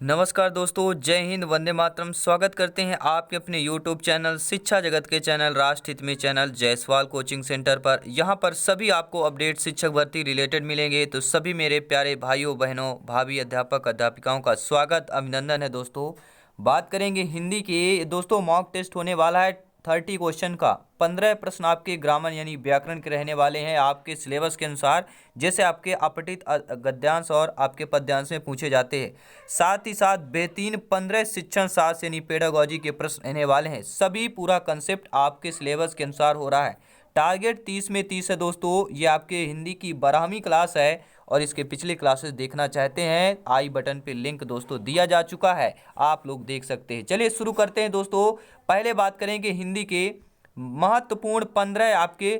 नमस्कार दोस्तों, जय हिंद, वंदे मातरम। स्वागत करते हैं आपके अपने यूट्यूब चैनल शिक्षा जगत के चैनल राष्ट्र हित में चैनल जायसवाल कोचिंग सेंटर पर। यहाँ पर सभी आपको अपडेट शिक्षक भर्ती रिलेटेड मिलेंगे। तो सभी मेरे प्यारे भाइयों बहनों, भाभी अध्यापक अध्यापिकाओं का स्वागत अभिनंदन है। दोस्तों बात करेंगे हिंदी के। दोस्तों मॉक टेस्ट होने वाला है 30 क्वेश्चन का। 15 प्रश्न आपके ग्रामर यानी व्याकरण के रहने वाले हैं आपके सिलेबस के अनुसार, जैसे आपके अपठित गद्यांश और आपके पद्यांश में पूछे जाते हैं। साथ ही साथ बेहतरीन 15 शिक्षण शास्त्र यानी पेडागोजी के प्रश्न रहने वाले हैं। सभी पूरा कंसेप्ट आपके सिलेबस के अनुसार हो रहा है। टारगेट 30 में 30 है दोस्तों। ये आपके हिंदी की 12वीं क्लास है और इसके पिछले क्लासेस देखना चाहते हैं, आई बटन पे लिंक दोस्तों दिया जा चुका है, आप लोग देख सकते हैं। चलिए शुरू करते हैं दोस्तों। पहले बात करेंगे हिंदी के महत्वपूर्ण 15 आपके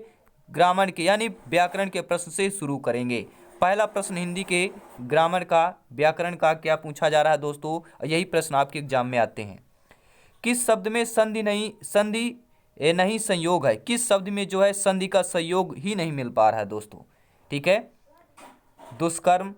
ग्रामर के यानी व्याकरण के प्रश्न से शुरू करेंगे। पहला प्रश्न हिंदी के ग्रामर का, व्याकरण का क्या पूछा जा रहा है दोस्तों, यही प्रश्न आपके एग्जाम में आते हैं। किस शब्द में संधि नहीं संयोग है? किस शब्द में जो है संधि का संयोग ही नहीं मिल पा रहा है दोस्तों। ठीक है, दुष्कर्म,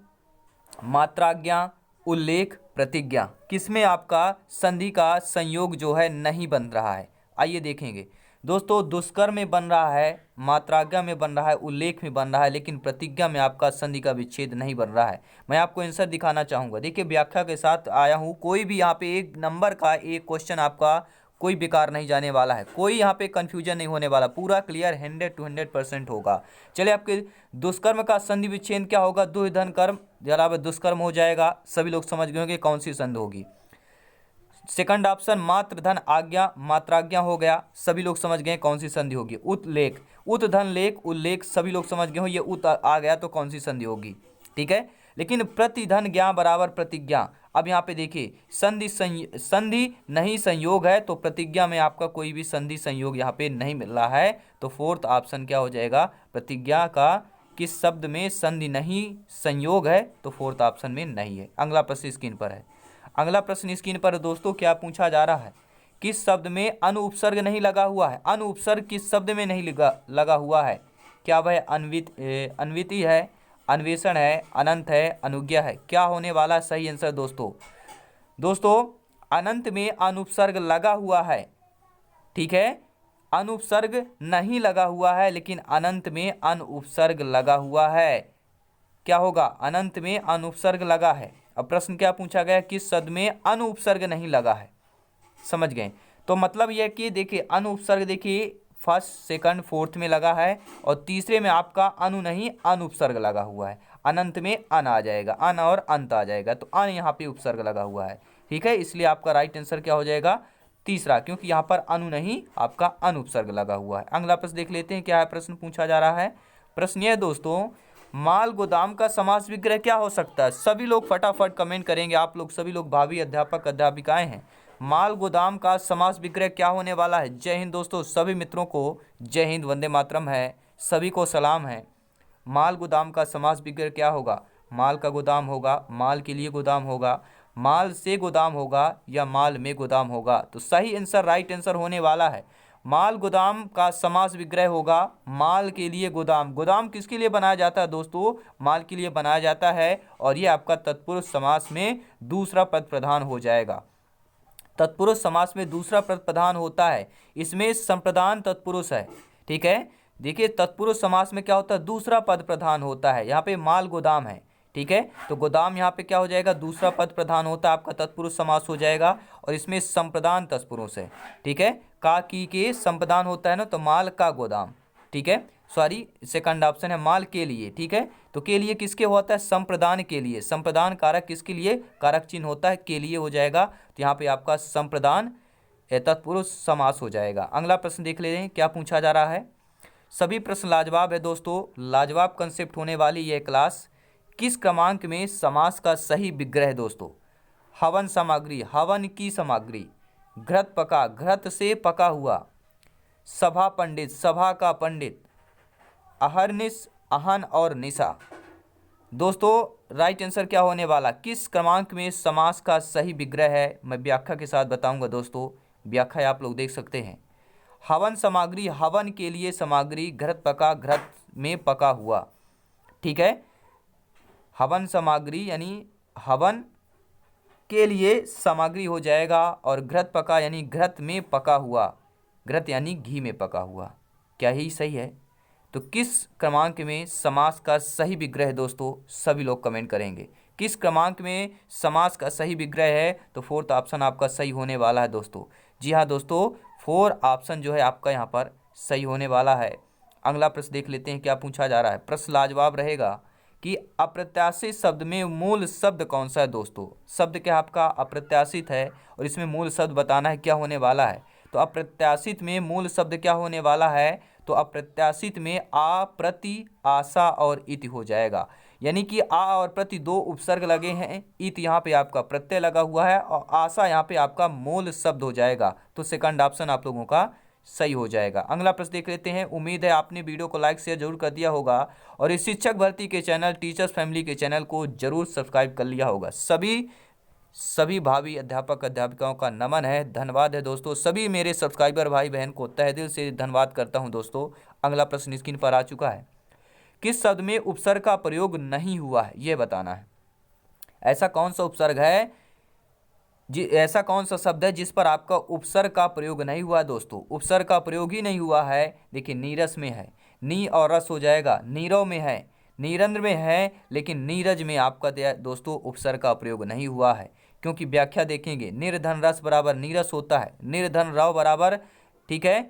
मात्राज्ञा, उल्लेख, प्रतिज्ञा, किसमें आपका संधि का संयोग जो है नहीं बन रहा है? आइए देखेंगे दोस्तों। दुष्कर्म में बन रहा है, मात्राज्ञा में बन रहा है, उल्लेख में बन रहा है, लेकिन प्रतिज्ञा में आपका संधि का विच्छेद नहीं बन रहा है। मैं आपको आंसर दिखाना चाहूँगा। देखिए व्याख्या के साथ आया हूँ। कोई भी यहाँ पे एक नंबर का एक क्वेश्चन आपका कोई बेकार नहीं जाने वाला है, कोई यहाँ पे कंफ्यूजन नहीं होने वाला, पूरा क्लियर 100 to 100% होगा। चलिए, आपके दुष्कर्म का संधि विच्छेद क्या होगा? दुर्धन कर्म जरा दुष्कर्म हो जाएगा। सभी लोग समझ गए होंगे कौन सी संधि होगी। सेकंड ऑप्शन मात्र धन आज्ञा, मात्राज्ञा हो गया, सभी लोग समझ गए कौन सी संधि होगी। उत्लेख, उत धन लेख, उल्लेख, सभी लोग समझ गए हो ये उत आ गया तो कौन सी संधि होगी। ठीक है, लेकिन प्रतिधन ज्ञा बराबर प्रतिज्ञा। अब यहाँ पे देखिए संधि नहीं संयोग है, तो प्रतिज्ञा में आपका कोई भी संधि संयोग यहाँ पे नहीं मिल रहा है। तो फोर्थ ऑप्शन क्या हो जाएगा? प्रतिज्ञा का किस शब्द में संधि नहीं संयोग है? तो फोर्थ ऑप्शन में नहीं है। अगला प्रश्न स्क्रीन पर है। अगला प्रश्न स्क्रीन पर दोस्तों क्या पूछा जा रहा है? किस शब्द में अनुपसर्ग नहीं लगा हुआ है? अनुपसर्ग किस शब्द में नहीं लगा हुआ है? क्या वह अन्विति है, अन्वेषण है, अनंत है, अनुज्ञा है? क्या होने वाला सही आंसर दोस्तों अनंत में अनुपसर्ग लगा हुआ है। ठीक है, अनुपसर्ग नहीं लगा हुआ है, लेकिन अनंत में अनुपसर्ग लगा हुआ है। क्या होगा? अनंत में अनुपसर्ग लगा है। अब प्रश्न क्या पूछा गया? किस शब्द में अनुपसर्ग नहीं लगा है? समझ गए? तो मतलब यह कि देखिए अनुपसर्ग, देखिए फर्स्ट सेकंड फोर्थ में लगा है और तीसरे में आपका अनु नहीं अनुपसर्ग लगा हुआ है। अनंत में अन आ जाएगा, अन और अंत आ जाएगा, तो अन यहाँ पे उपसर्ग लगा हुआ है। ठीक है, इसलिए आपका राइट आंसर क्या हो जाएगा? तीसरा, क्योंकि यहाँ पर अनु नहीं आपका अनुपसर्ग लगा हुआ है। अगला प्रश्न देख लेते हैं क्या है प्रश्न पूछा जा रहा है। प्रश्न यह दोस्तों, माल गोदाम का समास विग्रह क्या हो सकता है? सभी लोग फटाफट कमेंट करेंगे। आप लोग सभी लोग भावी अध्यापक अध्यापिकाएं हैं। माल गोदाम का समास विग्रह क्या होने वाला है? जय हिंद दोस्तों, सभी मित्रों को जय हिंद, वंदे मातरम है, सभी को सलाम है। माल गोदाम का समास विग्रह क्या होगा? माल का गोदाम होगा, माल के लिए गोदाम होगा, माल से गोदाम होगा, या माल में गोदाम होगा? तो सही आंसर, राइट आंसर होने वाला है माल गोदाम का समास विग्रह होगा माल के लिए गोदाम। गोदाम किसके लिए बनाया जाता है दोस्तों? माल के लिए बनाया जाता है, और ये आपका तत्पुरुष समास में दूसरा पद प्रधान हो जाएगा। तत्पुरुष समास में दूसरा पद प्रधान होता है, इसमें संप्रदान तत्पुरुष है। ठीक है, देखिए तत्पुरुष समास में क्या होता है? दूसरा पद प्रधान होता है। यहाँ पे माल गोदाम है। ठीक है, तो गोदाम यहाँ पे क्या हो जाएगा? दूसरा पद प्रधान होता है, आपका तत्पुरुष समास हो जाएगा, और इसमें संप्रदान तत्पुरुष है। ठीक है, का की के संप्रदान होता है ना, तो माल का गोदाम। ठीक है, सॉरी सेकंड ऑप्शन है माल के लिए। ठीक है, तो के लिए किसके होता है? संप्रदान के लिए। संप्रदान कारक किसके लिए? कारक चिन्ह होता है, के लिए हो जाएगा। तो यहाँ पे आपका संप्रदान तत्पुरुष समास हो जाएगा। अगला प्रश्न देख लेते हैं क्या पूछा जा रहा है। सभी प्रश्न लाजवाब है दोस्तों, लाजवाब कंसेप्ट होने वाली यह क्लास। किस क्रमांक में समास का सही विग्रह है दोस्तों? हवन सामग्री, हवन की सामग्री। घृत पका, घृत से पका हुआ। सभा पंडित, सभा का पंडित। अहरनिश, अहन और निशा। दोस्तों राइट आंसर क्या होने वाला? किस क्रमांक में समास का सही विग्रह है? मैं व्याख्या के साथ बताऊंगा दोस्तों, व्याख्या आप लोग देख सकते हैं। हवन सामग्री, हवन के लिए सामग्री। घृत पका, घृत में पका हुआ। ठीक है, हवन सामग्री यानी हवन के लिए सामग्री हो जाएगा, और घृत पका यानी घृत में पका हुआ, घृत यानी घी में पका हुआ। क्या ही सही है? तो किस क्रमांक में समास का सही विग्रह है दोस्तों? सभी लोग कमेंट करेंगे किस क्रमांक में समास का सही विग्रह है। तो फोर्थ ऑप्शन आपका सही होने वाला है दोस्तों। जी हाँ दोस्तों, 4 ऑप्शन जो है आपका यहाँ पर सही होने वाला है। अगला प्रश्न देख लेते हैं क्या पूछा जा रहा है। प्रश्न लाजवाब रहेगा कि अप्रत्याशित शब्द में मूल शब्द कौन सा है दोस्तों? शब्द क्या आपका अप्रत्याशित है और इसमें मूल शब्द बताना है क्या होने वाला है। तो अप्रत्याशित में मूल शब्द क्या होने वाला है? तो अप्रत्याशित में आ, प्रति, आशा और इति हो जाएगा। यानी कि आ और प्रति दो उपसर्ग लगे हैं, इत यहाँ पे आपका प्रत्यय लगा हुआ है और आशा यहाँ पे आपका मूल शब्द हो जाएगा। तो सेकंड ऑप्शन आप लोगों का सही हो जाएगा। अगला प्रश्न देख लेते हैं। उम्मीद है आपने वीडियो को लाइक शेयर जरूर कर दिया होगा और इस शिक्षक भर्ती के चैनल टीचर्स फैमिली के चैनल को जरूर सब्सक्राइब कर लिया होगा। सभी भावी अध्यापक अध्यापिकाओं का नमन है, धन्यवाद है दोस्तों। सभी मेरे सब्सक्राइबर भाई बहन को तहे दिल से धन्यवाद करता हूं दोस्तों। अगला प्रश्न स्क्रीन पर आ चुका है। किस शब्द में उपसर्ग का प्रयोग नहीं हुआ है यह बताना है। ऐसा कौन सा उपसर्ग है ऐसा कौन सा शब्द है जिस पर आपका उपसर्ग का प्रयोग नहीं हुआ है दोस्तों? उपसर्ग का प्रयोग ही नहीं हुआ है। देखिए नीरस में है, नी और रस हो जाएगा। नीरव में है, नीरंद्र में है, लेकिन नीरज में आपका दोस्तों उपसर्ग का प्रयोग नहीं हुआ है। क्योंकि व्याख्या देखेंगे, निर्धन रस बराबर नीरस होता है, निर्धन रव बराबर, ठीक है,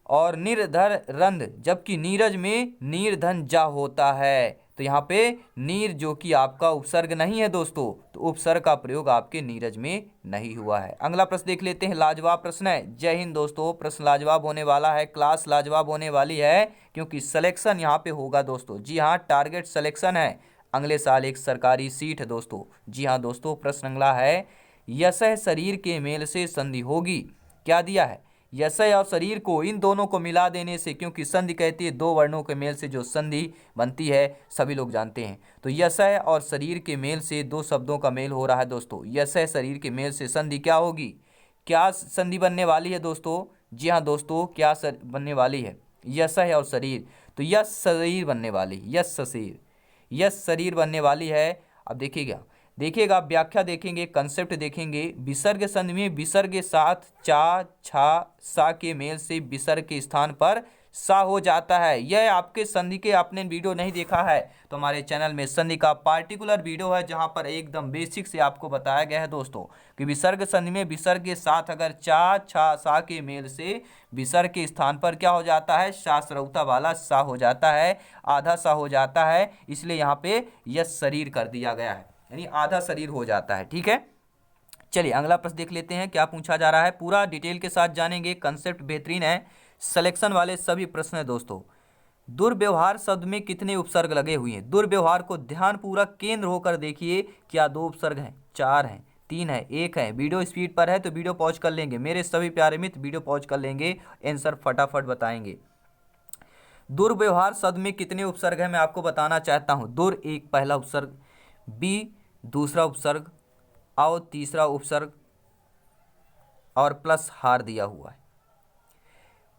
और निर्धर रंध, जबकि नीरज में निर्धन जा होता है। तो यहाँ पे नीर जो कि आपका उपसर्ग नहीं है दोस्तों, तो उपसर्ग का प्रयोग आपके नीरज में नहीं हुआ है। अगला प्रश्न देख लेते हैं। लाजवाब प्रश्न है। जय हिंद दोस्तों। प्रश्न लाजवाब होने वाला है, क्लास लाजवाब होने वाली है, क्योंकि सिलेक्शन यहाँ पे होगा दोस्तों। जी हाँ, टारगेट सिलेक्शन है। अगले साल एक सरकारी सीट है दोस्तों। जी हाँ दोस्तों, प्रश्न अगला है। यशः शरीर के मेल से संधि होगी। क्या दिया है? यशः और शरीर को, इन दोनों को मिला देने से, क्योंकि संधि कहती है दो वर्णों के मेल से जो संधि बनती है सभी लोग जानते हैं। तो यशः और शरीर के मेल से दो शब्दों का मेल हो रहा है दोस्तों। यशः शरीर के मेल से संधि क्या होगी? क्या संधि बनने वाली है दोस्तों? जी हाँ दोस्तों, क्या बनने वाली है? यशः और शरीर, तो यश शरीर बनने वाली, यश शरीर बनने वाली है। अब देखिएगा व्याख्या देखेंगे, कंसेप्ट देखेंगे। विसर्ग संधि में विसर्ग के साथ चा, छा, सा के मेल से विसर्ग के स्थान पर सा हो जाता है। यह आपके संधि के, आपने वीडियो नहीं देखा है तो हमारे चैनल में संधि का पार्टिकुलर वीडियो है, जहां पर एकदम बेसिक से आपको बताया गया है दोस्तों कि विसर्ग संधि में विसर्ग के साथ अगर चा, छा, सा के मेल से विसर्ग के स्थान पर क्या हो जाता है? शास्त्रौता वाला सा हो जाता है, आधा सा हो जाता है। इसलिए यहाँ पे यश शरीर कर दिया गया है, यानी आधा शरीर हो जाता है। ठीक है, चलिए अगला प्रश्न देख लेते हैं क्या पूछा जा रहा है। पूरा डिटेल के साथ जानेंगे, कंसेप्ट बेहतरीन है, सिलेक्शन वाले सभी प्रश्न है दोस्तों। दुर्व्यवहार शब्द में कितने उपसर्ग लगे हुए हैं? दुर्व्यवहार को ध्यानपूर्वक केंद्र होकर देखिए। क्या दो उपसर्ग हैं, चार हैं, तीन है, एक है? वीडियो स्पीड पर है तो वीडियो पॉज कर लेंगे मेरे सभी प्यारे मित्र, वीडियो पॉज कर लेंगे, आंसर फटाफट बताएंगे। दुर्व्यवहार शब्द में कितने उपसर्ग हैं मैं आपको बताना चाहता हूं। दुर एक पहला उपसर्ग, बी दूसरा उपसर्ग, और तीसरा उपसर्ग, और प्लस हार दिया हुआ है।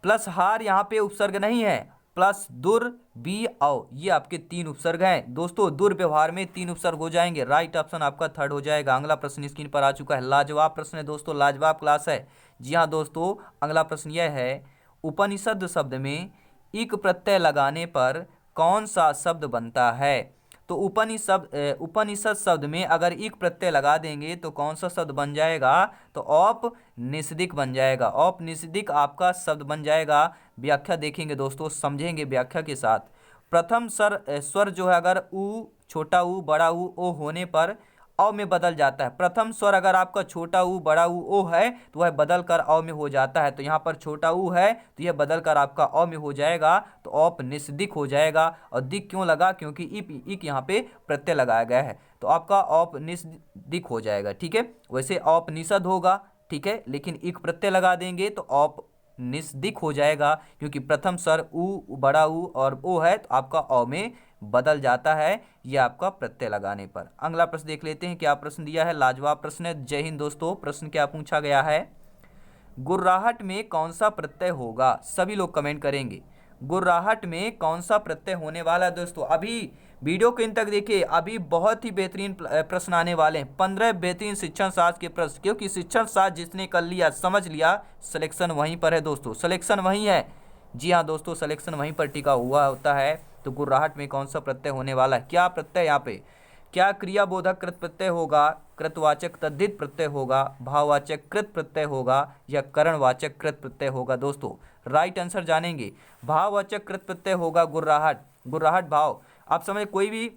प्लस हार यहाँ पे उपसर्ग नहीं है, प्लस दुर, बी, औ, ये आपके तीन उपसर्ग हैं दोस्तों। दुर्व्यवहार में तीन उपसर्ग हो जाएंगे, राइट ऑप्शन आपका थर्ड हो जाएगा। अगला प्रश्न स्क्रीन पर आ चुका है। लाजवाब प्रश्न है दोस्तों, लाजवाब क्लास है। जी हाँ दोस्तों, अगला प्रश्न यह है, उपनिषद शब्द में इक प्रत्यय लगाने पर कौन सा शब्द बनता है? तो उपनिषद शब्द में अगर इक प्रत्यय लगा देंगे तो कौन सा शब्द बन जाएगा? तो औपनिषदिक बन जाएगा। औपनिषदिक आपका शब्द बन जाएगा। व्याख्या देखेंगे दोस्तों, समझेंगे व्याख्या के साथ। प्रथम स्वर जो है अगर उ, छोटा उ, बड़ा उ, ओ होने पर अ में बदल जाता है। प्रथम स्वर अगर आपका छोटा उ, बड़ा उ, ओ है तो वह बदल कर अ में हो जाता है। तो यहाँ पर छोटा उ है तो यह बदल कर आपका अ में हो जाएगा, तो औपनिषदिक हो जाएगा। और दिक क्यों लगा? क्योंकि इक यहाँ पे प्रत्यय लगाया गया है, तो आपका औपनिषदिक हो जाएगा। ठीक है, वैसे औपनिषद होगा, ठीक है, लेकिन इक प्रत्यय लगा देंगे तो औपनिषदिक हो जाएगा, क्योंकि प्रथम स्वर उ, बड़ा उ और ओ है तो आपका अ में बदल जाता है, ये आपका प्रत्यय लगाने पर। अगला प्रश्न देख लेते हैं क्या प्रश्न दिया है। लाजवाब प्रश्न है। जय हिंद दोस्तों। प्रश्न क्या पूछा गया है? गुर्राहट में कौन सा प्रत्यय होगा? सभी लोग कमेंट करेंगे। गुर्राहट में कौन सा प्रत्यय होने वाला है दोस्तों? अभी वीडियो के इन तक देखिए, अभी बहुत ही बेहतरीन प्रश्न आने वाले हैं, 15 बेहतरीन शिक्षण शास्त्र के प्रश्न, क्योंकि शिक्षण शास्त्र जिसने कर लिया, समझ लिया, सिलेक्शन वहीं पर है दोस्तों, सिलेक्शन वहीं है। जी हाँ दोस्तों, सिलेक्शन वहीं पर टिका हुआ होता है। तो गुर्राहट में कौन सा प्रत्यय होने वाला है, क्या प्रत्यय यहाँ पे, क्या क्रियाबोधक कृत प्रत्यय होगा, कृतवाचक तद्धित प्रत्यय होगा, भाववाचक कृत प्रत्यय होगा, या करणवाचक कृत प्रत्यय होगा दोस्तों। राइट आंसर जानेंगे, भाववाचक कृत प्रत्यय होगा गुर्राहट। गुर्राहट भाव, आप समझ, कोई भी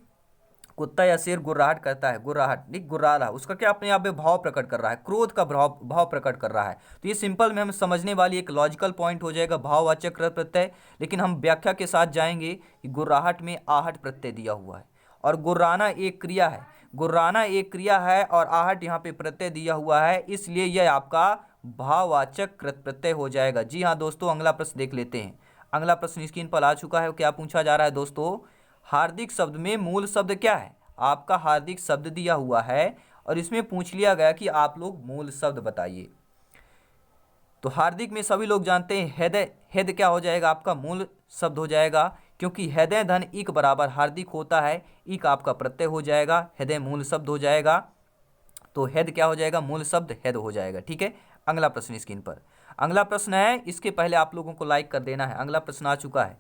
कुत्ता या शेर गुर्राहट करता है, गुर्राहट नहीं, गुर्रा रहा, उसका क्या अपने आप में भाव प्रकट कर रहा है, क्रोध का भाव प्रकट कर रहा है। तो ये सिंपल में हम समझने वाली एक लॉजिकल पॉइंट हो जाएगा, भाववाचक कृत प्रत्यय। लेकिन हम व्याख्या के साथ जाएंगे कि गुर्राहट में आहट प्रत्यय दिया हुआ है, और गुर्राना एक क्रिया है, गुर्राना एक क्रिया है, और आहट यहाँ पे प्रत्यय दिया हुआ है, इसलिए यह आपका भाववाचक कृत प्रत्यय हो जाएगा। जी हाँ दोस्तों, अगला प्रश्न देख लेते हैं। अगला प्रश्न स्क्रीन पर आ चुका है। क्या पूछा जा रहा है दोस्तों, हार्दिक शब्द में मूल शब्द क्या है। आपका हार्दिक शब्द दिया हुआ है, और इसमें पूछ लिया गया कि आप लोग मूल शब्द बताइए। तो हार्दिक में सभी लोग जानते हैं हृदय, हृदय क्या हो जाएगा, आपका मूल शब्द हो जाएगा, क्योंकि हृदय धन इक बराबर हार्दिक होता है, इक आपका प्रत्यय हो जाएगा, हृदय मूल शब्द हो जाएगा। तो हृदय क्या हो जाएगा, मूल शब्द हृदय हो जाएगा। ठीक है, अगला प्रश्न स्क्रीन पर, अगला प्रश्न है, इसके पहले आप लोगों को लाइक कर देना है। अगला प्रश्न आ चुका है,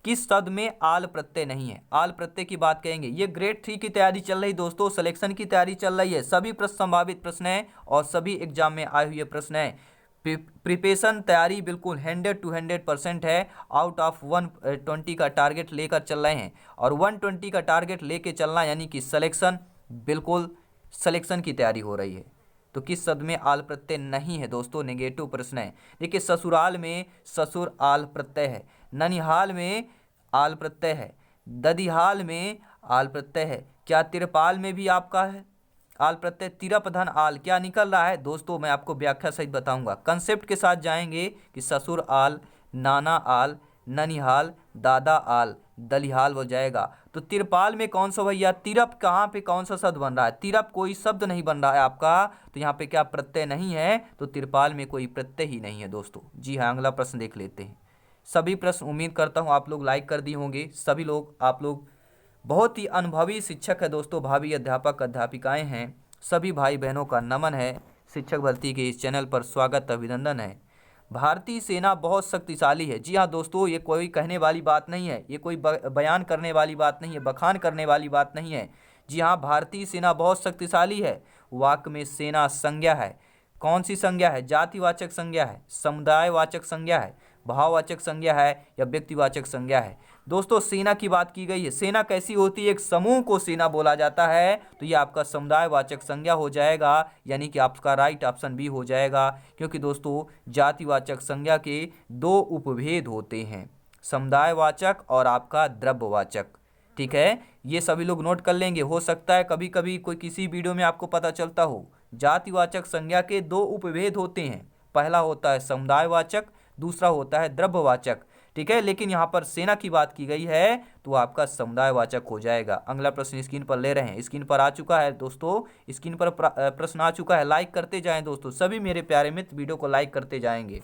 किस शब्द में आल प्रत्यय नहीं है। आल प्रत्यय की बात करेंगे, ये ग्रेड 3 की तैयारी चल रही दोस्तों, सिलेक्शन की तैयारी चल रही है, सभी प्रश्न संभावित प्रश्न है और सभी एग्जाम में आए हुए प्रश्न है। प्रिपरेशन तैयारी बिल्कुल 100 to 100% है। आउट ऑफ 120 का टारगेट लेकर चल रहे हैं, और 120 का टारगेट लेके चलना, यानी कि सिलेक्शन, बिल्कुल सिलेक्शन की तैयारी हो रही है। तो किस शब्द में आल प्रत्यय नहीं है दोस्तों, नेगेटिव प्रश्न है। देखिए, ससुराल में ससुर आल प्रत्यय है, ननिहाल में आल प्रत्यय है, ददिहाल में आल प्रत्यय है, क्या तिरपाल में भी आपका है आल प्रत्यय। तिरप धन आल क्या निकल रहा है दोस्तों, मैं आपको व्याख्या सहित बताऊंगा, कंसेप्ट के साथ जाएंगे कि ससुर आल, नाना आल, ननिहाल, दादा आल, दलिहाल हो जाएगा। तो तिरपाल में कौन सा भैया, तिरप कहाँ पे कौन सा शब्द बन रहा है, तिरप कोई शब्द नहीं बन रहा है आपका, तो यहाँ पे क्या प्रत्यय नहीं है, तो तिरपाल में कोई प्रत्यय ही नहीं है दोस्तों। जी हाँ, अगला प्रश्न देख लेते हैं। सभी प्रश्न उम्मीद करता हूँ आप लोग लाइक कर दिए होंगे, सभी लोग, आप लोग बहुत ही अनुभवी शिक्षक है दोस्तों, भावी अध्यापक अध्यापिकाएं हैं, सभी भाई बहनों का नमन है। शिक्षक भर्ती के इस चैनल पर स्वागत अभिनंदन है। भारतीय सेना बहुत शक्तिशाली है। जी हाँ दोस्तों, ये कोई कहने वाली बात नहीं है, ये कोई बयान करने वाली बात नहीं है, बखान करने वाली बात नहीं है। जी हाँ, भारतीय सेना बहुत शक्तिशाली है। वाक्य में सेना संज्ञा है, कौन सी संज्ञा है, जातिवाचक संज्ञा है, समुदायवाचक संज्ञा है, भाववाचक संज्ञा है, या व्यक्तिवाचक संज्ञा है। दोस्तों, सेना की बात की गई है, सेना कैसी होती है, एक समूह को सेना बोला जाता है, तो ये आपका समुदायवाचक संज्ञा हो जाएगा, यानी कि आपका राइट ऑप्शन बी हो जाएगा। क्योंकि दोस्तों, जातिवाचक संज्ञा के दो उपभेद होते हैं, समुदायवाचक और आपका द्रव्यवाचक। ठीक है, ये सभी लोग नोट कर लेंगे, हो सकता है कभी कभी कोई किसी वीडियो में आपको पता चलता हो। जातिवाचक संज्ञा के दो उपभेद होते हैं, पहला होता है समुदायवाचक, दूसरा होता है द्रव्यवाचक। ठीक है, लेकिन यहाँ पर सेना की बात की गई है, तो आपका समुदायवाचक हो जाएगा। अगला प्रश्न स्क्रीन पर ले रहे हैं, स्क्रीन पर आ चुका है दोस्तों, स्क्रीन पर प्रश्न आ चुका है, लाइक करते जाएं दोस्तों, सभी मेरे प्यारे मित्र वीडियो को लाइक करते जाएंगे।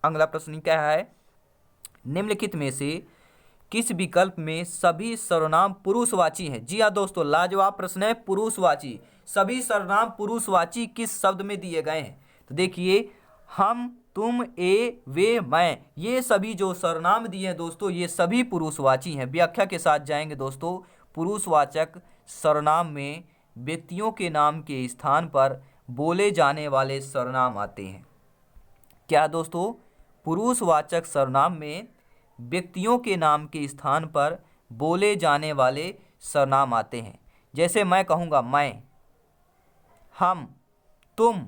अगला प्रश्न क्या है, निम्नलिखित में से किस विकल्प में सभी सर्वनाम पुरुषवाची हैं। जी हाँ दोस्तों, लाजवाब प्रश्न है, पुरुषवाची, सभी सर्वनाम पुरुषवाची किस शब्द में दिए गए हैं। तो देखिए, हम, तुम, ए, वे, मैं, ये सभी जो सर्वनाम दिए हैं दोस्तों, ये सभी पुरुषवाची हैं। व्याख्या के साथ जाएंगे दोस्तों। पुरुषवाचक सर्वनाम में व्यक्तियों के नाम के स्थान पर बोले जाने वाले सर्वनाम आते हैं। क्या दोस्तों, पुरुषवाचक सर्वनाम में व्यक्तियों के नाम के स्थान पर बोले जाने वाले सर्वनाम आते हैं। जैसे मैं कहूँगा मैं, हम, तुम,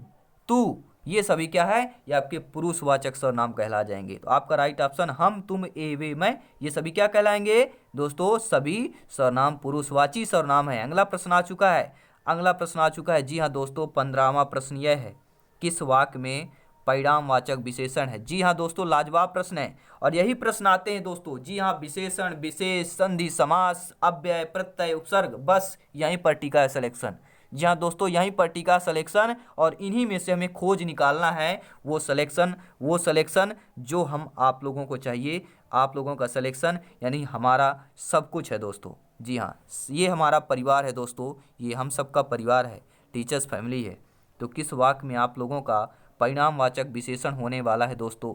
तू, ये सभी क्या है, ये आपके पुरुषवाचक सर्वनाम कहला जाएंगे। तो आपका राइट ऑप्शन हम, तुम, ए, वे, मैं, ये सभी क्या कहलाएंगे दोस्तों, सभी सर्वनाम पुरुषवाची सर्वनाम है। अगला प्रश्न आ चुका है, अगला प्रश्न आ चुका है। जी हाँ दोस्तों, 15वां प्रश्न यह है, किस वाक्य में परिणामवाचक विशेषण है। जी हाँ दोस्तों, लाजवाब प्रश्न है, और यही प्रश्न आते हैं दोस्तों। जी हाँ, विशेषण, विशेष, संधि, समास, अव्यय, प्रत्यय, उपसर्ग, बस यहीं पर टिका है सिलेक्शन। जी हाँ दोस्तों, यहीं पर टिका सिलेक्शन, और इन्हीं में से हमें खोज निकालना है वो सिलेक्शन जो हम आप लोगों को चाहिए आप लोगों का सिलेक्शन यानी हमारा सब कुछ है दोस्तों। जी हाँ, ये हमारा परिवार है दोस्तों, ये हम सबका परिवार है, टीचर्स फैमिली है। तो किस वाक्य में आप लोगों का परिणामवाचक विशेषण होने वाला है दोस्तों?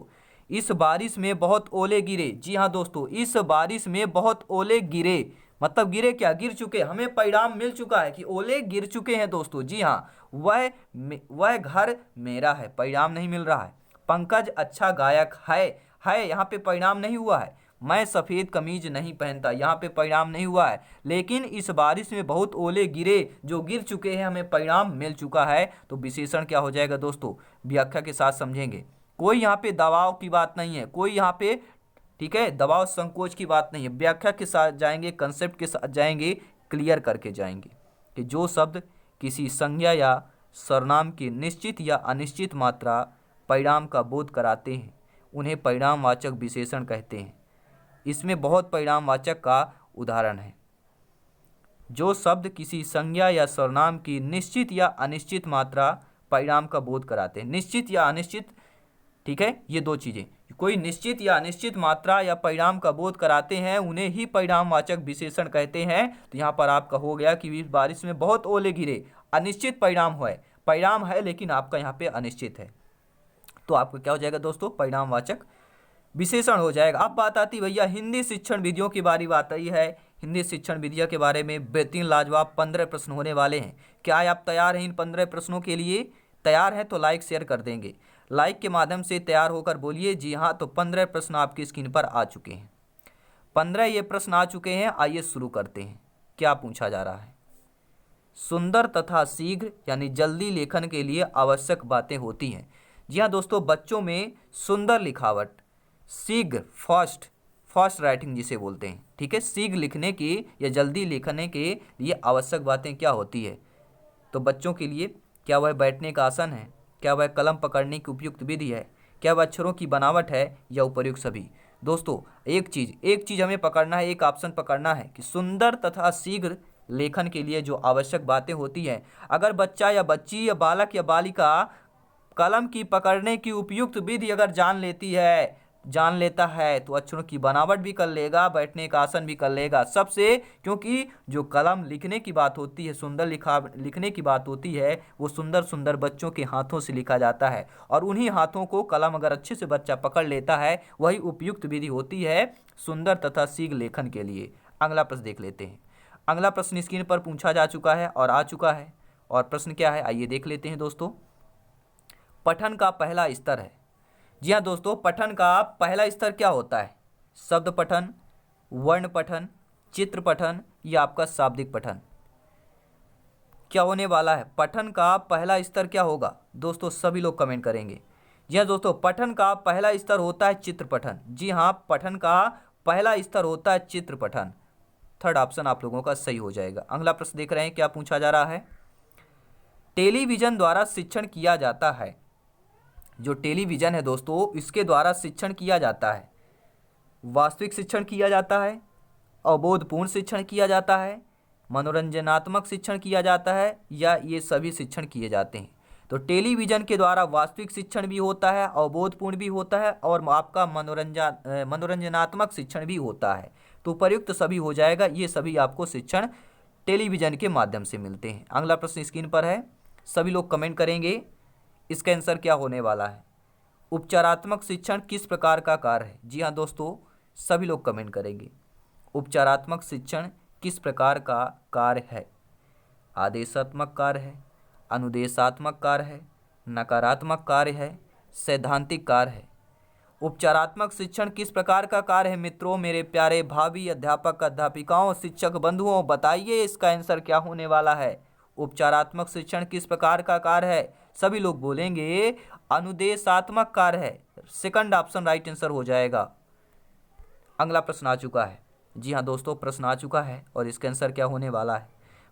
इस बारिश में बहुत ओले गिरे। जी हाँ दोस्तों, इस बारिश में बहुत ओले गिरे, मतलब गिरे क्या, गिर चुके, हमें परिणाम मिल चुका है कि ओले गिर चुके हैं दोस्तों। जी हाँ, वह घर मेरा है, परिणाम नहीं मिल रहा है। पंकज अच्छा गायक है, यहाँ पे परिणाम नहीं हुआ है। मैं सफ़ेद कमीज नहीं पहनता, यहाँ पे परिणाम नहीं हुआ है। लेकिन इस बारिश में बहुत ओले गिरे, जो गिर चुके हैं, हमें परिणाम मिल चुका है। तो विशेषण क्या हो जाएगा दोस्तों? व्याख्या के साथ समझेंगे। कोई यहाँ पे दबाव की बात नहीं है, कोई यहाँ पे, ठीक है, दबाव संकोच की बात नहीं है। व्याख्या के साथ जाएंगे, कंसेप्ट के साथ जाएंगे, क्लियर करके जाएंगे कि जो शब्द किसी संज्ञा या सर्वनाम की निश्चित या अनिश्चित मात्रा परिणाम का बोध कराते हैं, उन्हें परिणामवाचक विशेषण कहते हैं। इसमें बहुत परिणामवाचक का उदाहरण है। जो शब्द किसी संज्ञा या सर्वनाम की निश्चित या अनिश्चित मात्रा परिणाम का बोध कराते हैं। निश्चित या अनिश्चित, ठीक है, ये दो चीज़ें, कोई निश्चित या अनिश्चित मात्रा या परिणाम का बोध कराते हैं, उन्हें ही परिणामवाचक विशेषण कहते हैं। तो यहाँ पर आपका हो गया कि इस बारिश में बहुत ओले गिरे, अनिश्चित परिणाम है लेकिन आपका यहाँ पे अनिश्चित है, तो आपका क्या हो जाएगा दोस्तों? परिणामवाचक विशेषण हो जाएगा। अब बात आती भैया हिंदी शिक्षण विधियों की बारी बात आई है। हिंदी शिक्षण विधियों के बारे में बेहतरीन लाजवाब 15 प्रश्न होने वाले हैं। क्या आप तैयार हैं इन 15 प्रश्नों के लिए? तैयार हैं तो लाइक शेयर कर देंगे। लाइक के माध्यम से तैयार होकर बोलिए जी हाँ। तो 15 प्रश्न आपकी स्क्रीन पर आ चुके हैं। 15 ये प्रश्न आ चुके हैं। आइए शुरू करते हैं। क्या पूछा जा रहा है? सुंदर तथा शीघ्र यानी जल्दी लेखन के लिए आवश्यक बातें होती हैं। जी हाँ दोस्तों, बच्चों में सुंदर लिखावट, शीघ्र, फास्ट राइटिंग जिसे बोलते हैं, ठीक है, शीघ्र लिखने की या जल्दी लिखने के लिए आवश्यक बातें क्या होती है? तो बच्चों के लिए क्या वह बैठने का आसन है? क्या वह कलम पकड़ने की उपयुक्त विधि है? क्या वह अक्षरों की बनावट है या उपर्युक्त सभी? दोस्तों एक चीज़ हमें पकड़ना है, एक ऑप्शन पकड़ना है कि सुंदर तथा शीघ्र लेखन के लिए जो आवश्यक बातें होती हैं, अगर बच्चा या बच्ची या बालक या बालिका कलम की पकड़ने की उपयुक्त विधि अगर जान लेता है तो अक्षरों की बनावट भी कर लेगा, बैठने का आसन भी कर लेगा। सबसे, क्योंकि जो कलम लिखने की बात होती है, सुंदर लिखने की बात होती है, वो सुंदर सुंदर बच्चों के हाथों से लिखा जाता है, और उन्हीं हाथों को कलम अगर अच्छे से बच्चा पकड़ लेता है, वही उपयुक्त विधि होती है सुंदर तथा शीघ्र लेखन के लिए। अगला प्रश्न देख लेते हैं। अगला प्रश्न स्क्रीन पर पूछा जा चुका है और आ चुका है, और प्रश्न क्या है आइए देख लेते हैं दोस्तों। पठन का पहला स्तर है। जी हाँ दोस्तों, पठन का पहला स्तर क्या होता है? शब्द पठन, वर्ण पठन, चित्र पठन या आपका शाब्दिक पठन? क्या होने वाला है? पठन का पहला स्तर क्या होगा दोस्तों? सभी लोग कमेंट करेंगे। जी हाँ दोस्तों, पठन का पहला स्तर होता है चित्र पठन। जी हाँ, पठन का पहला स्तर होता है चित्र पठन। थर्ड ऑप्शन आप लोगों का सही हो जाएगा। अगला प्रश्न देख रहे हैं, क्या पूछा जा रहा है? टेलीविजन द्वारा शिक्षण किया जाता है। जो टेलीविजन है दोस्तों, इसके द्वारा शिक्षण किया जाता है। वास्तविक शिक्षण किया जाता है, अवबोधपूर्ण शिक्षण किया जाता है, मनोरंजनात्मक शिक्षण किया जाता है, या ये सभी शिक्षण किए जाते हैं? तो टेलीविजन के द्वारा वास्तविक शिक्षण भी होता है, अवबोधपूर्ण भी होता है, और आपका मनोरंजनात्मक शिक्षण भी होता है। तो उपर्युक्त सभी हो जाएगा। ये सभी आपको शिक्षण टेलीविजन के माध्यम से मिलते हैं। अगला प्रश्न स्क्रीन पर है, सभी लोग कमेंट करेंगे। इसका आंसर क्या होने वाला है? उपचारात्मक शिक्षण किस प्रकार का कार्य है? जी हाँ दोस्तों, सभी लोग कमेंट करेंगे। उपचारात्मक शिक्षण किस प्रकार का कार्य है? आदेशात्मक कार्य है, अनुदेशात्मक कार्य है, नकारात्मक कार्य है, सैद्धांतिक कार्य है। उपचारात्मक शिक्षण किस प्रकार का कार्य है मित्रों, मेरे प्यारे भावी अध्यापक अध्यापिकाओं शिक्षक बंधुओं, बताइए इसका आंसर क्या होने वाला है? उपचारात्मक शिक्षण किस प्रकार का कार्य है? सभी लोग बोलेंगे अनुदेशात्मक कार्य है। सेकंड ऑप्शन राइट आंसर हो जाएगा। अगला प्रश्न आ चुका है। जी हाँ दोस्तों, प्रश्न आ चुका है और इसका आंसर क्या होने वाला है?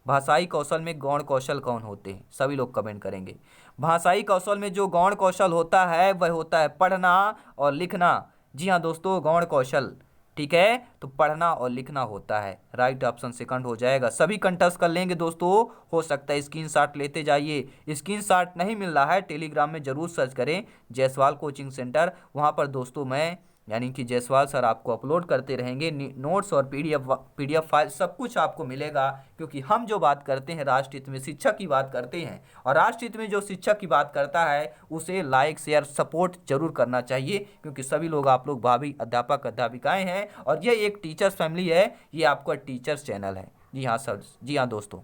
भाषाई कौशल में गौण कौशल कौन होते हैं? सभी लोग कमेंट करेंगे। भाषाई कौशल में जो गौण कौशल होता है वह होता है पढ़ना और लिखना। जी हाँ दोस्तों, गौण कौशल, ठीक है, तो पढ़ना और लिखना होता है। राइट ऑप्शन सेकंड हो जाएगा। सभी कंटस्ट कर लेंगे दोस्तों, हो सकता है स्क्रीनशॉट लेते जाइए। स्क्रीनशॉट नहीं मिल रहा है, टेलीग्राम में जरूर सर्च करें जायसवाल कोचिंग सेंटर, वहाँ पर दोस्तों मैं यानी कि जायसवाल सर आपको अपलोड करते रहेंगे। नोट्स और पीडीएफ फाइल सब कुछ आपको मिलेगा, क्योंकि हम जो बात करते हैं राष्ट्रहित में, शिक्षा की बात करते हैं, और राष्ट्रहित में जो शिक्षक की बात करता है उसे लाइक शेयर सपोर्ट जरूर करना चाहिए, क्योंकि सभी लोग आप लोग भावी अध्यापक अध्यापिकाएं हैं और ये एक टीचर्स फैमिली है, ये आपका टीचर्स चैनल है। जी हाँ सर, जी हाँ दोस्तों।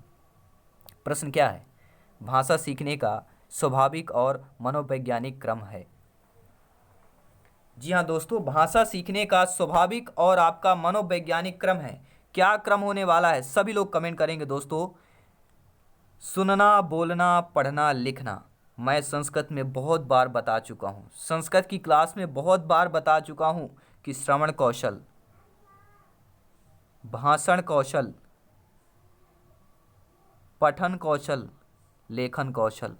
प्रश्न क्या है? भाषा सीखने का स्वाभाविक और मनोवैज्ञानिक क्रम है। जी हाँ दोस्तों, भाषा सीखने का स्वाभाविक और आपका मनोवैज्ञानिक क्रम है। क्या क्रम होने वाला है? सभी लोग कमेंट करेंगे दोस्तों। सुनना, बोलना, पढ़ना, लिखना। मैं संस्कृत में बहुत बार बता चुका हूँ, संस्कृत की क्लास में बहुत बार बता चुका हूँ कि श्रवण कौशल, भाषण कौशल, पठन कौशल, लेखन कौशल।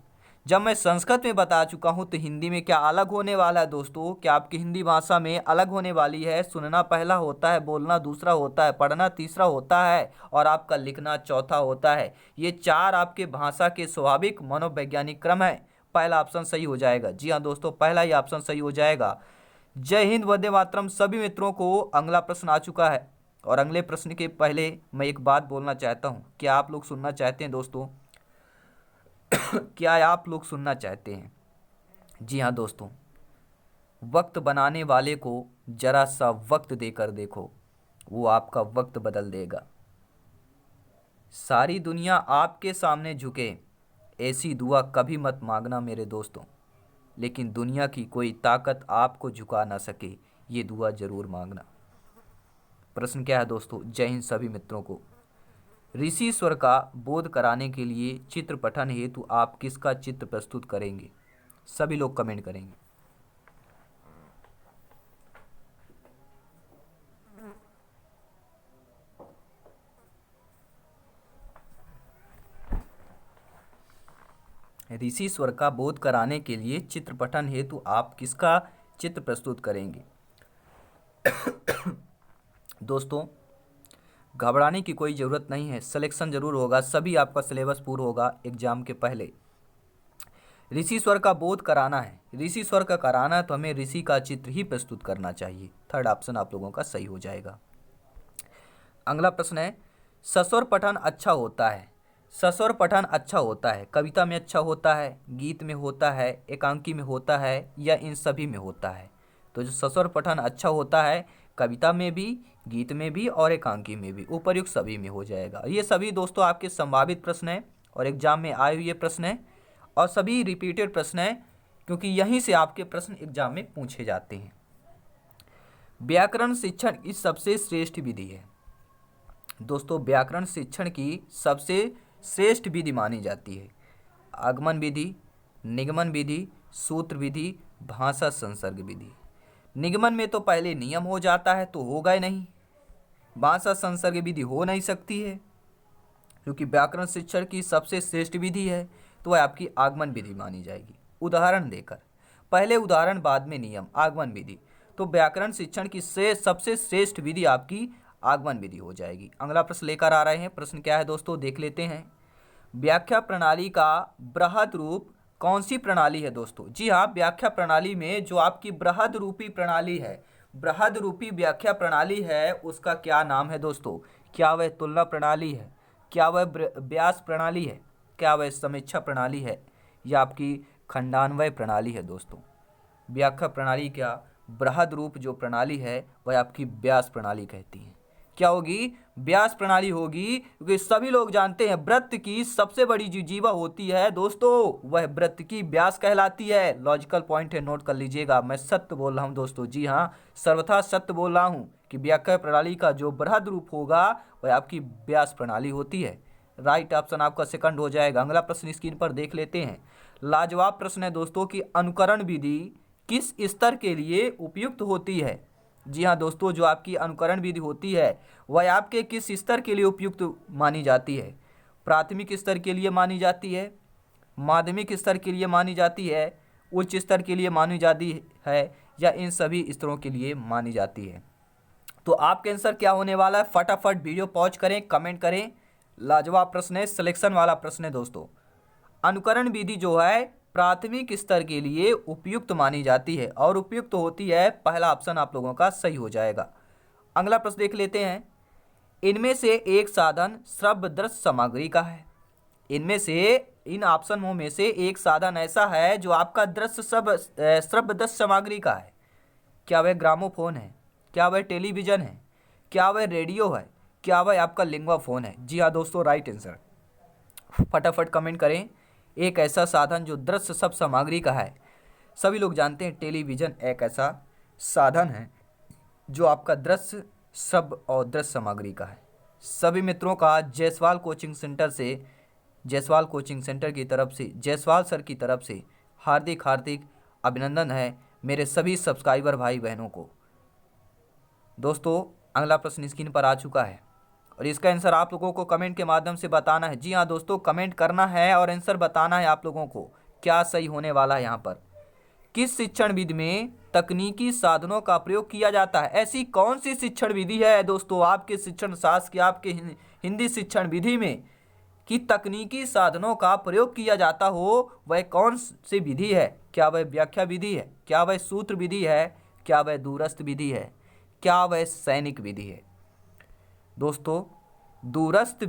जब मैं संस्कृत में बता चुका हूं तो हिंदी में क्या अलग होने वाला है दोस्तों? क्या आपकी हिंदी भाषा में अलग होने वाली है? सुनना पहला होता है, बोलना दूसरा होता है, पढ़ना तीसरा होता है और आपका लिखना चौथा होता है। ये चार आपके भाषा के स्वाभाविक मनोवैज्ञानिक क्रम है। पहला ऑप्शन सही हो जाएगा। जी हाँ दोस्तों, पहला ही ऑप्शन सही हो जाएगा। जय हिंद, वंदे मातरम। सभी मित्रों को अगला प्रश्न आ चुका है, और अगले प्रश्न के पहले मैं एक बात बोलना चाहता हूँ। क्या आप लोग सुनना चाहते हैं दोस्तों? क्या आप लोग सुनना चाहते हैं? जी हाँ दोस्तों, वक्त बनाने वाले को जरा सा वक्त देकर देखो, वो आपका वक्त बदल देगा। सारी दुनिया आपके सामने झुके, ऐसी दुआ कभी मत मांगना मेरे दोस्तों, लेकिन दुनिया की कोई ताकत आपको झुका ना सके, ये दुआ जरूर मांगना। प्रश्न क्या है दोस्तों? जय हिंद सभी मित्रों को। ऋषि स्वर का बोध कराने के लिए चित्र पठन हेतु आप किसका चित्र प्रस्तुत करेंगे? सभी लोग कमेंट करेंगे। ऋषि स्वर का बोध कराने के लिए चित्र पठन हेतु आप किसका चित्र प्रस्तुत करेंगे? दोस्तों, घबराने की कोई ज़रूरत नहीं है, सिलेक्शन जरूर होगा, सभी आपका सिलेबस पूरा होगा एग्जाम के पहले। ऋषि स्वर का बोध कराना है, ऋषि स्वर का कराना है तो हमें ऋषि का चित्र ही प्रस्तुत करना चाहिए। थर्ड ऑप्शन आप लोगों का सही हो जाएगा। अगला प्रश्न है, सस्वर पठन अच्छा होता है, सस्वर पठन अच्छा होता है, कविता में अच्छा होता है, गीत में होता है, एकांकी में होता है, या इन सभी में होता है? तो जो सस्वर पठन अच्छा होता है, कविता में भी, गीत में भी और एकांकी में भी, उपर्युक्त सभी में हो जाएगा। ये सभी दोस्तों आपके संभावित प्रश्न हैं और एग्जाम में आए हुए प्रश्न हैं, और सभी रिपीटेड प्रश्न हैं, क्योंकि यहीं से आपके प्रश्न एग्जाम में पूछे जाते हैं। व्याकरण शिक्षण की सबसे श्रेष्ठ विधि है दोस्तों, व्याकरण शिक्षण की सबसे श्रेष्ठ विधि मानी जाती है आगमन विधि, निगमन विधि, सूत्र विधि, भाषा संसर्ग विधि। निगमन में तो पहले नियम हो जाता है तो होगा ही नहीं, भाषा संसर्ग विधि हो नहीं सकती है, क्योंकि व्याकरण शिक्षण की सबसे श्रेष्ठ विधि है, तो वह आपकी आगमन विधि मानी जाएगी। उदाहरण देकर, पहले उदाहरण बाद में नियम, आगमन विधि, तो व्याकरण शिक्षण की सबसे श्रेष्ठ विधि आपकी आगमन विधि हो जाएगी। अगला प्रश्न लेकर आ रहे हैं। प्रश्न क्या है दोस्तों, देख लेते हैं। व्याख्या प्रणाली का बृहद रूप कौन सी प्रणाली है दोस्तों? जी हाँ, व्याख्या प्रणाली में जो आपकी बृहद रूपी प्रणाली है, बृहद रूपी व्याख्या प्रणाली है, उसका क्या नाम है दोस्तों? क्या वह तुलना प्रणाली है, क्या वह व्यास प्रणाली है, क्या वह समीक्षा प्रणाली है, या आपकी खंडान्वय प्रणाली है दोस्तों? व्याख्या प्रणाली का बृहद रूप जो प्रणाली है वह आपकी व्यास प्रणाली कहती है। क्या होगी? व्यास प्रणाली होगी, क्योंकि सभी लोग जानते हैं वृत्त की सबसे बड़ी जो जीवा होती है दोस्तों, वह वृत्त की व्यास कहलाती है। लॉजिकल पॉइंट है, नोट कर लीजिएगा। मैं सत्य बोल रहा हूं दोस्तों, जी हाँ, सर्वथा सत्य बोल रहा हूं कि व्याख्या प्रणाली का जो बृहद रूप होगा वह आपकी व्यास प्रणाली होती है। राइट ऑप्शन आपका सेकंड हो जाएगा। अगला प्रश्न स्क्रीन पर देख लेते हैं। लाजवाब प्रश्न है दोस्तों कि अनुकरण विधि किस स्तर के लिए उपयुक्त होती है? जी हाँ दोस्तों, जो आपकी अनुकरण विधि होती है वह आपके किस स्तर के लिए उपयुक्त मानी जाती है? प्राथमिक स्तर के लिए मानी जाती है, माध्यमिक स्तर के लिए मानी जाती है, उच्च स्तर के लिए मानी जाती है, या इन सभी स्तरों के लिए मानी जाती है? तो आपका आंसर क्या होने वाला है? फटाफट वीडियो पॉज करें, कमेंट करें। लाजवाब प्रश्न है, सिलेक्शन वाला प्रश्न है दोस्तों। अनुकरण विधि जो है प्राथमिक स्तर के लिए उपयुक्त मानी जाती है? और उपयुक्त होती है, पहला ऑप्शन आप लोगों का सही हो जाएगा। अगला प्रश्न देख लेते हैं। इनमें से एक साधन श्रव्य दृश्य सामग्री का है। इनमें से, इन ऑप्शनों में से एक साधन ऐसा है जो आपका श्रव्य दृश्य सामग्री का है। क्या वह ग्रामोफोन है? क्या वह टेलीविजन है? क्या वह रेडियो है? क्या वह आपका लिंगवा फोन है? जी हाँ दोस्तों, राइट आंसर। फटाफट कमेंट करें। एक ऐसा साधन जो दृश्य सब सामग्री का है। सभी लोग जानते हैं टेलीविजन एक ऐसा साधन है जो आपका दृश्य सब और दृश्य सामग्री का है। सभी मित्रों का जायसवाल कोचिंग सेंटर की तरफ से, जायसवाल सर की तरफ से हार्दिक अभिनंदन है मेरे सभी सब्सक्राइबर भाई बहनों को। दोस्तों अगला प्रश्न स्क्रीन पर आ चुका है और इसका आंसर आप लोगों को कमेंट के माध्यम से बताना है। जी हाँ दोस्तों, कमेंट करना है और आंसर बताना है आप लोगों को क्या सही होने वाला है। यहाँ पर किस शिक्षण विधि में तकनीकी साधनों का प्रयोग किया जाता है? ऐसी कौन सी शिक्षण विधि है दोस्तों आपके शिक्षण शास्त्र की, आपके हिंदी शिक्षण विधि में कि तकनीकी साधनों का प्रयोग किया जाता हो? वह कौन सी विधि है? क्या वह व्याख्या विधि है? क्या वह सूत्र विधि है? क्या वह दूरस्थ विधि है? क्या वह सैनिक विधि है? दोस्तों दूरस्थ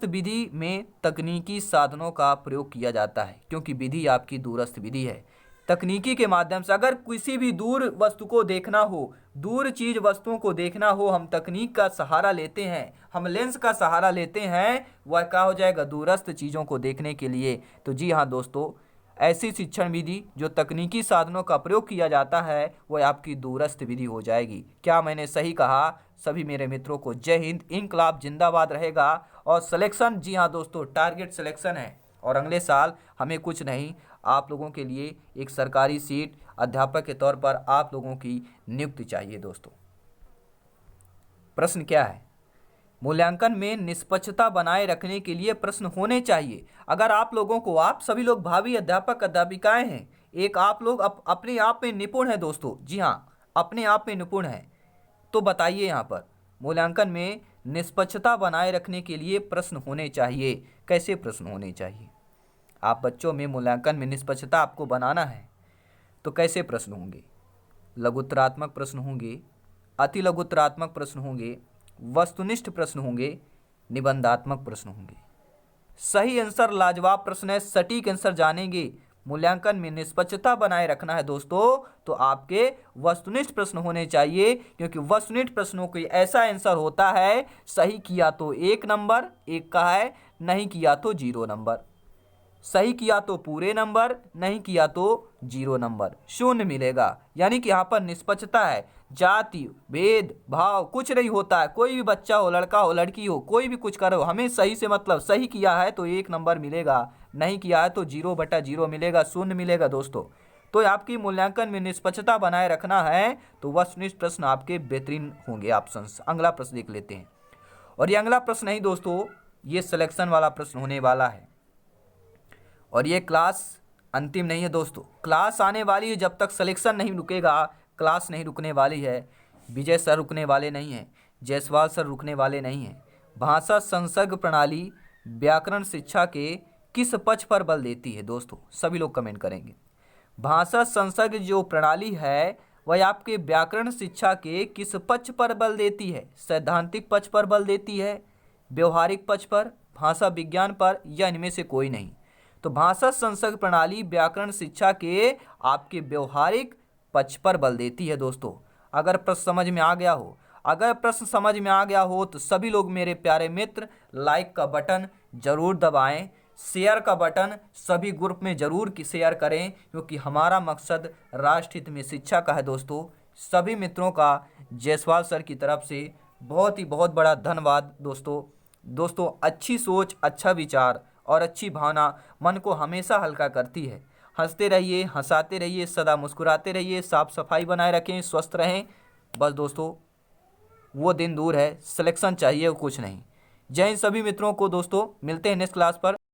विधि में तकनीकी साधनों का प्रयोग किया जाता है क्योंकि विधि आपकी दूरस्थ विधि है। तकनीकी के माध्यम से अगर किसी भी दूर वस्तु को देखना हो, दूर चीज वस्तुओं को देखना हो, हम तकनीक का सहारा लेते हैं, हम लेंस का सहारा लेते हैं, वह क्या हो जाएगा? दूरस्थ चीज़ों को देखने के लिए। तो जी हाँ दोस्तों, ऐसी शिक्षण विधि जो तकनीकी साधनों का प्रयोग किया जाता है वह आपकी दूरस्थ विधि हो जाएगी। क्या मैंने सही कहा? सभी मेरे मित्रों को जय हिंद, इंकलाब जिंदाबाद रहेगा। और सिलेक्शन, जी हाँ दोस्तों, टारगेट सिलेक्शन है और अगले साल हमें कुछ नहीं, आप लोगों के लिए एक सरकारी सीट अध्यापक के तौर पर आप लोगों की नियुक्ति चाहिए। दोस्तों प्रश्न क्या है? मूल्यांकन में निष्पक्षता बनाए रखने के लिए प्रश्न होने चाहिए। अगर आप लोगों को, आप सभी लोग भावी अध्यापक अध्यापिकाएं हैं, एक आप लोग अपने आप में निपुण है दोस्तों, जी हाँ अपने आप में निपुण है, तो बताइए यहाँ पर मूल्यांकन में निष्पक्षता बनाए रखने के लिए प्रश्न होने चाहिए। कैसे प्रश्न होने चाहिए? आप बच्चों में मूल्यांकन में निष्पक्षता आपको बनाना है तो कैसे प्रश्न होंगे? लघुत्तरात्मक प्रश्न होंगे, अति लघुत्तरात्मक प्रश्न होंगे, वस्तुनिष्ठ प्रश्न होंगे, निबंधात्मक प्रश्न होंगे। सही आंसर लाजवाब प्रश्न है, सटीक आंसर जानेंगे। मूल्यांकन में निष्पक्षता बनाए रखना है दोस्तों तो आपके वस्तुनिष्ठ प्रश्न होने चाहिए क्योंकि वस्तुनिष्ठ प्रश्नों के ऐसा आंसर होता है, सही किया तो 1 नंबर, 1 का है, नहीं किया तो 0 नंबर, सही किया तो पूरे नंबर, नहीं किया तो 0 नंबर, शून्य मिलेगा। यानी कि यहाँ पर निष्पक्षता है, जाति भेद भाव कुछ नहीं होता है। कोई भी बच्चा हो, लड़का हो लड़की हो, कोई भी कुछ करो, हमें सही से मतलब, सही किया है तो 1 नंबर मिलेगा, नहीं किया है तो 0/0 मिलेगा, शून्य मिलेगा दोस्तों। तो आपकी मूल्यांकन में निष्पक्षता बनाए रखना है तो वस्तुनिष्ठ प्रश्न आपके बेहतरीन होंगे ऑप्शन। अगला प्रश्न देख लेते हैं और ये अगला प्रश्न नहीं दोस्तों, ये सिलेक्शन वाला प्रश्न होने वाला है और ये क्लास अंतिम नहीं है दोस्तों, क्लास आने वाली है। जब तक सिलेक्शन नहीं रुकेगा क्लास नहीं रुकने वाली है। विजय सर रुकने वाले नहीं हैं, जायसवाल सर रुकने वाले नहीं हैं। भाषा संसर्ग प्रणाली व्याकरण शिक्षा के किस पक्ष पर बल देती है? दोस्तों सभी लोग कमेंट करेंगे। भाषा संसर्ग जो प्रणाली है वह आपके व्याकरण शिक्षा के किस पक्ष पर बल देती है? सैद्धांतिक पक्ष पर बल देती है, व्यवहारिक पक्ष पर, भाषा विज्ञान पर, या इनमें से कोई नहीं? तो भाषा संसर्ग प्रणाली व्याकरण शिक्षा के आपके व्यवहारिक पक्ष पर बल देती है दोस्तों। अगर प्रश्न समझ में आ गया हो, तो सभी लोग मेरे प्यारे मित्र लाइक का बटन जरूर दबाएं, शेयर का बटन सभी ग्रुप में जरूर शेयर करें क्योंकि हमारा मकसद राष्ट्र हित में शिक्षा का है दोस्तों। सभी मित्रों का जायसवाल सर की तरफ से बहुत बड़ा धन्यवाद दोस्तों। अच्छी सोच, अच्छा विचार और अच्छी भावना मन को हमेशा हल्का करती है। हंसते रहिए, हंसाते रहिए, सदा मुस्कुराते रहिए, साफ सफाई बनाए रखें, स्वस्थ रहें। बस दोस्तों वो दिन दूर है, सिलेक्शन चाहिए, कुछ नहीं। जय हिंद सभी मित्रों को दोस्तों, मिलते हैं नेक्स्ट क्लास पर।